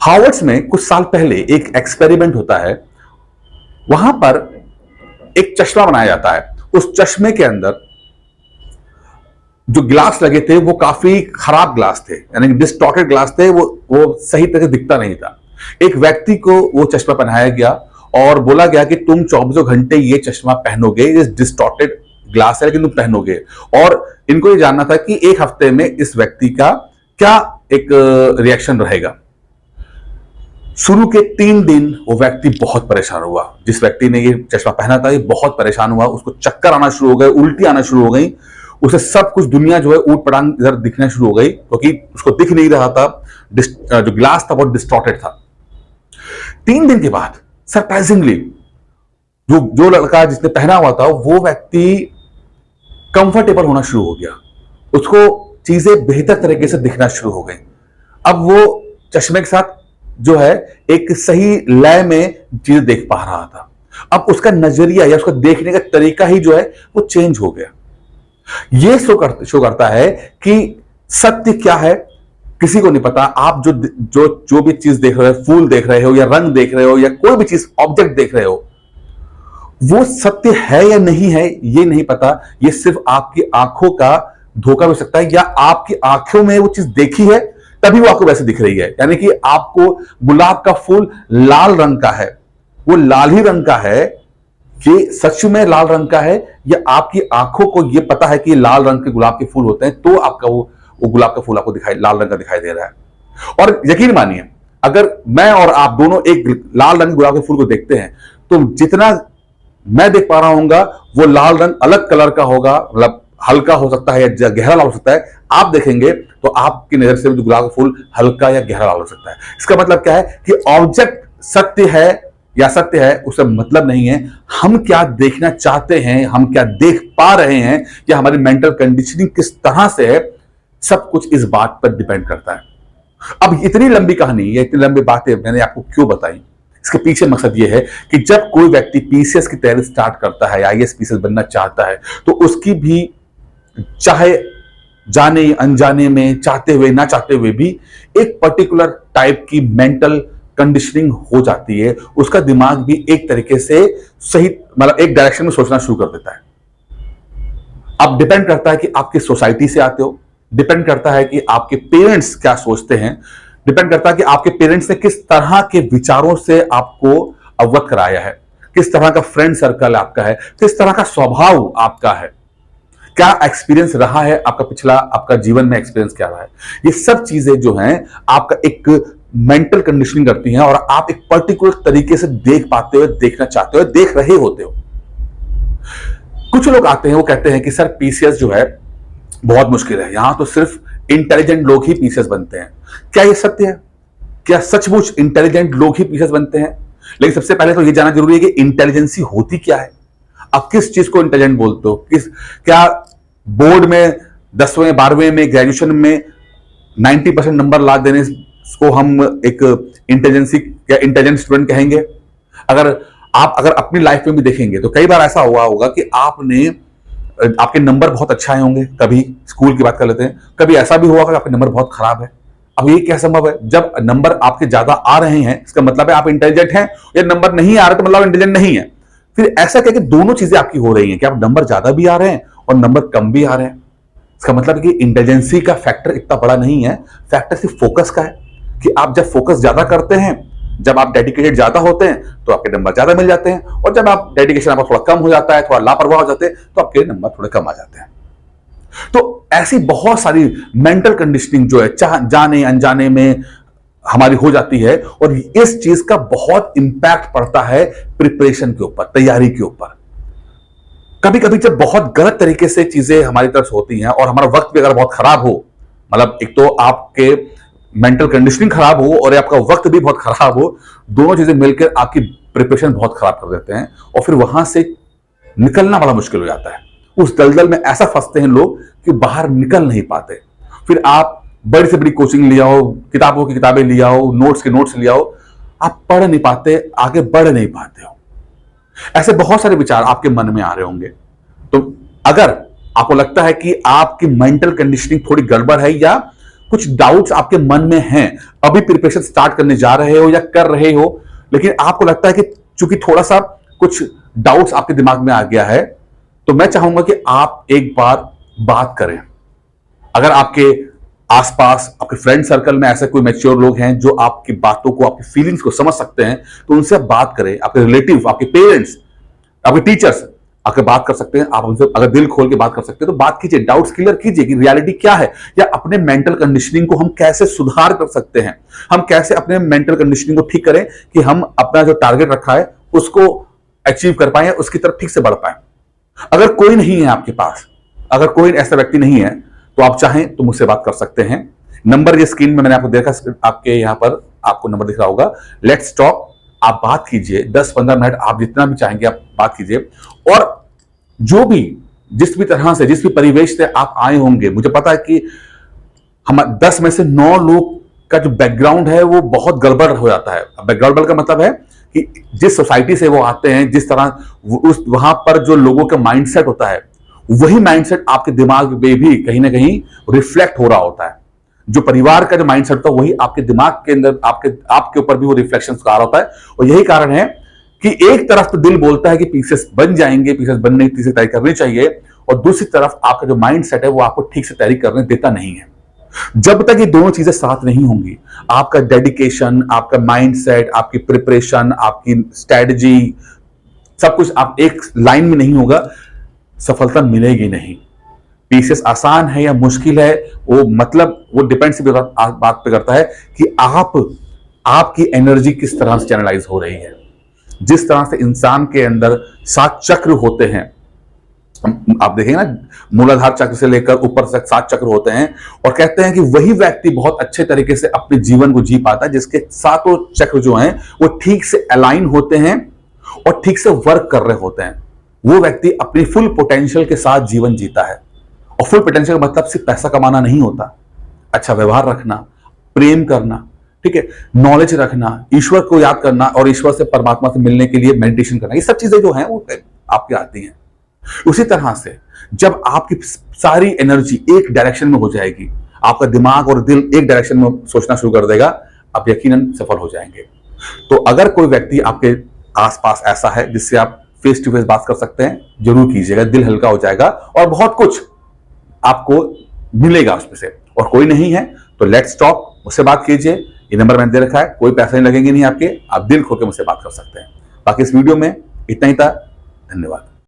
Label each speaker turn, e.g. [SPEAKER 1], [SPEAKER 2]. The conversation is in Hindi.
[SPEAKER 1] हार्वर्ड्स में कुछ साल पहले एक एक्सपेरिमेंट होता है। वहां पर एक चश्मा बनाया जाता है। उस चश्मे के अंदर जो ग्लास लगे थे वो काफी खराब ग्लास थे, यानी डिस्टॉर्टेड ग्लास थे। वो सही तरह से दिखता नहीं था। एक व्यक्ति को वो चश्मा पहनाया गया और बोला गया कि तुम 24 घंटे ये चश्मा पहनोगे, ये डिस्टॉर्टेड ग्लास है लेकिन तुम पहनोगे। और इनको ये जानना था कि एक हफ्ते में इस व्यक्ति का क्या एक रिएक्शन रहेगा। शुरू के 3 दिन वो व्यक्ति बहुत परेशान हुआ। जिस व्यक्ति ने ये चश्मा पहना था ये बहुत परेशान हुआ। उसको चक्कर आना शुरू हो गए, उल्टी आना शुरू हो गई। उसे सब कुछ दुनिया जो है ऊट पटांग इधर दिखना शुरू हो गई, क्योंकि उसको दिख नहीं रहा था। जो ग्लास था बहुत डिस्टॉर्टेड था। 3 दिन के बाद सरप्राइजिंगली जो लड़का जिसने पहना हुआ था वो व्यक्ति कंफर्टेबल होना शुरू हो गया। उसको चीजें बेहतर तरीके से दिखना शुरू हो गई। अब वो चश्मे के साथ जो है एक सही लय में चीजें देख पा रहा था। अब उसका नजरिया या उसका देखने का तरीका ही जो है वो चेंज हो गया। ये शो करता है कि सत्य क्या है किसी को नहीं पता। आप जो भी चीज देख रहे हो, फूल देख रहे हो या रंग देख रहे हो या कोई भी चीज ऑब्जेक्ट देख रहे हो, वो सत्य है या नहीं है ये नहीं पता। ये सिर्फ आपकी आंखों का धोखा हो सकता है, या आपकी आंखों में वो चीज देखी है तभी वो आपको वैसे दिख रही है। यानी कि आपको गुलाब का फूल लाल रंग का है, वो लाल ही रंग का है, ये सच में लाल रंग का है, या आपकी आंखों को ये पता है कि लाल रंग के गुलाब के फूल होते हैं तो आपका वो गुलाब का फूल आपको लाल रंग का दिखाई दे रहा है। और यकीन मानिए, अगर मैं और आप दोनों एक लाल रंग के गुलाब के फूल को देखते हैं तो जितना मैं देख पा रहा हूंगा वो लाल रंग अलग कलर का होगा, मतलब हल्का हो सकता है या गहरा लाल हो सकता है। आप देखेंगे तो आपकी नजर से गुलाब का फूल हल्का या गहरा लाल हो सकता है। इसका मतलब क्या है कि ऑब्जेक्ट सत्य है या सत्य है उससे मतलब नहीं है। हम क्या देखना चाहते हैं, हम क्या देख पा रहे हैं, या हमारी मेंटल कंडीशनिंग किस तरह से है, सब कुछ इस बात पर डिपेंड करता है। अब इतनी लंबी कहानी या इतनी लंबी बातें मैंने आपको क्यों बताई, इसके पीछे मकसद यह है कि जब कोई व्यक्ति पीसीएस की तैयारी स्टार्ट करता है, आईएएस पीसीएस बनना चाहता है, तो उसकी भी चाहे जाने अनजाने में, चाहते हुए ना चाहते हुए भी एक पर्टिकुलर टाइप की मेंटल कंडीशनिंग हो जाती है। उसका दिमाग भी एक तरीके से सही, मतलब एक डायरेक्शन में सोचना शुरू कर देता है। अब डिपेंड करता है कि आप किस सोसाइटी से आते हो, डिपेंड करता है कि आपके पेरेंट्स क्या सोचते हैं, डिपेंड करता है कि आपके पेरेंट्स ने किस तरह के विचारों से आपको अवगत कराया है, किस तरह का फ्रेंड सर्कल आपका है, किस तरह का स्वभाव आपका है, क्या एक्सपीरियंस रहा है आपका पिछला, आपका जीवन में एक्सपीरियंस क्या रहा है। ये सब चीजें जो हैं आपका एक मेंटल कंडीशनिंग करती हैं और आप एक पर्टिकुलर तरीके से देख पाते हो, देखना चाहते हो, देख रहे होते हो। कुछ लोग आते हैं वो कहते हैं कि सर पीसीएस जो है बहुत मुश्किल है, यहां तो सिर्फ इंटेलिजेंट लोग ही पीसीएस बनते हैं। क्या ये सत्य है? क्या सचमुच इंटेलिजेंट लोग ही पीसीएस बनते हैं? लेकिन सबसे पहले तो ये जानना जरूरी है कि इंटेलिजेंसी होती क्या है। आप किस चीज को इंटेलिजेंट बोलते हो? क्या बोर्ड में 10वें 12वें में ग्रेजुएशन में 90% नंबर ला देने को हम एक इंटेलिजेंसी या इंटेलिजेंट स्टूडेंट कहेंगे? अगर अपनी लाइफ में भी देखेंगे तो कई बार ऐसा हुआ होगा कि आपके नंबर बहुत अच्छे आए होंगे, कभी स्कूल की बात कर लेते हैं, कभी ऐसा भी हुआ कि आपके नंबर बहुत खराब है। अब ये क्या संभव है? जब नंबर आपके ज्यादा आ रहे हैं इसका मतलब है आप इंटेलिजेंट हैं, या नंबर नहीं आ रहे तो मतलब इंटेलिजेंट नहीं है। फिर ऐसा क्या कि दोनों चीजें आपकी हो रही हैं कि आप नंबर ज्यादा भी आ रहे हैं और नंबर कम भी आ रहे हैं। इसका मतलब कि इंटेलिजेंसी का फैक्टर इतना बड़ा नहीं है, फैक्टर सिर्फ फोकस का है कि आप जब फोकस ज्यादा करते हैं, जब आप डेडिकेटेड ज्यादा होते हैं तो आपके नंबर ज्यादा मिल जाते हैं, और जब आप डेडिकेशन आपका थोड़ा कम हो जाता है, थोड़ा लापरवाह हो जाते हैं, तो आपके नंबर थोड़े कम आ जाते हैं। तो ऐसी बहुत सारी मेंटल कंडीशनिंग जो है जाने अनजाने में हमारी हो जाती है, और इस चीज का बहुत इंपैक्ट पड़ता है प्रिपरेशन के ऊपर, तैयारी के ऊपर। कभी कभी जब बहुत गलत तरीके से चीजें हमारी तरफ से होती हैं और हमारा वक्त भी अगर बहुत खराब हो, मतलब एक तो आपके मेंटल कंडीशनिंग खराब हो और आपका वक्त भी बहुत खराब हो, दोनों चीजें मिलकर आपकी प्रिपरेशन बहुत खराब कर देते हैं, और फिर वहां से निकलना बड़ा मुश्किल हो जाता है। उस दलदल में ऐसा फंसते हैं लोग कि बाहर निकल नहीं पाते। फिर आप बड़ी से बड़ी कोचिंग ले आओ, किताबों की किताबें ले आओ, नोट्स के नोट्स ले आओ, आप पढ़ नहीं पाते, आगे बढ़ नहीं पाते हो। ऐसे बहुत सारे विचार आपके मन में आ रहे होंगे। तो अगर आपको लगता है कि आपकी मेंटल कंडीशनिंग थोड़ी गड़बड़ है, या कुछ डाउट्स आपके मन में हैं, अभी प्रिपरेशन स्टार्ट करने जा रहे हो या कर रहे हो, लेकिन आपको लगता है कि चूंकि थोड़ा सा कुछ डाउट्स आपके दिमाग में आ गया है, तो मैं चाहूंगा कि आप एक बार बात करें। अगर आपके आसपास आपके फ्रेंड सर्कल में ऐसे कोई मैच्योर लोग हैं जो आपकी बातों को, आपकी फीलिंग्स को समझ सकते हैं, तो उनसे आप बात करें। आपके रिलेटिव, आपके पेरेंट्स, आपके टीचर्स आकर बात कर सकते हैं। आप उनसे अगर दिल खोल के बात कर सकते हैं तो बात कीजिए, डाउट्स क्लियर कीजिए कि रियलिटी क्या है, या अपने मेंटल कंडीशनिंग को हम कैसे सुधार कर सकते हैं, हम कैसे अपने मेंटल कंडीशनिंग को ठीक करें कि हम अपना जो टारगेट रखा है उसको अचीव कर पाए, उसकी तरफ ठीक से बढ़ पाए। अगर कोई नहीं है आपके पास, अगर कोई ऐसा व्यक्ति नहीं है, तो आप चाहें तो मुझसे बात कर सकते हैं। नंबर ये स्क्रीन में मैंने आपको देखा, आपके यहां पर आपको नंबर दिख रहा होगा। लेट्स टॉक, आप बात कीजिए, 10-15 मिनट आप जितना भी चाहेंगे आप बात कीजिए। और जो भी, जिस भी तरह से, जिस भी परिवेश से आप आए होंगे, मुझे पता है कि हम 10 में से 9 लोग का जो बैकग्राउंड है वो बहुत गड़बड़ हो जाता है। बैकग्राउंड का मतलब है कि जिस सोसाइटी से वो आते हैं, जिस तरह उस वहां पर जो लोगों का माइंडसेट होता है, वही माइंडसेट आपके दिमाग में भी कहीं ना कहीं रिफ्लेक्ट हो रहा होता है। जो परिवार का जो माइंडसेट होता है वही आपके दिमाग के अंदर, आपके ऊपर भी वो रिफ्लेक्शंस आ रहा होता है। और यही कारण है कि एक तरफ तो दिल बोलता है कि पीसेस बन जाएंगे, पीसेस बनने की तैयारी करनी चाहिए, और दूसरी तरफ आपका जो माइंडसेट है वो आपको ठीक से तैयारी करने देता नहीं है। जब तक ये दोनों चीजें साथ नहीं होंगी, आपका डेडिकेशन, आपका माइंडसेट, आपकी प्रिपरेशन, आपकी स्ट्रेटजी, सब कुछ आप एक लाइन में नहीं होगा, सफलता मिलेगी नहीं। पीसेस आसान है या मुश्किल है, वो मतलब वो डिपेंड्स बात पे करता है कि आपकी एनर्जी किस तरह से चैनलाइज हो रही है। जिस तरह से इंसान के अंदर 7 चक्र होते हैं, आप देखेंगे ना, मूलाधार चक्र से लेकर ऊपर तक 7 चक्र होते हैं, और कहते हैं कि वही व्यक्ति बहुत अच्छे तरीके से अपने जीवन को जी पाता है जिसके 7 चक्र जो हैं वो ठीक से अलाइन होते हैं और ठीक से वर्क कर रहे होते हैं। वो व्यक्ति अपनी फुल पोटेंशियल के साथ जीवन जीता है। और फुल पोटेंशियल का मतलब सिर्फ पैसा कमाना नहीं होता, अच्छा व्यवहार रखना, प्रेम करना, ठीक है, नॉलेज रखना, ईश्वर को याद करना, और ईश्वर से, परमात्मा से मिलने के लिए मेडिटेशन करना, ये सब चीजें जो हैं वो आपकी आती हैं। उसी तरह से जब आपकी सारी एनर्जी एक डायरेक्शन में हो जाएगी, आपका दिमाग और दिल एक डायरेक्शन में सोचना शुरू कर देगा, आप यकीनन सफल हो जाएंगे। तो अगर कोई व्यक्ति आपके आसपास ऐसा है जिससे आप फेस टू फेस बात कर सकते हैं, जरूर कीजिएगा, दिल हल्का हो जाएगा और बहुत कुछ आपको मिलेगा उसमें से। और कोई नहीं है तो लेट्स टॉक, मुझसे बात कीजिए। ये नंबर मैंने दे रखा है, कोई पैसे नहीं लगेंगे नहीं आपके, आप दिल खोल के मुझसे बात कर सकते हैं। बाकी इस वीडियो में इतना ही था। धन्यवाद।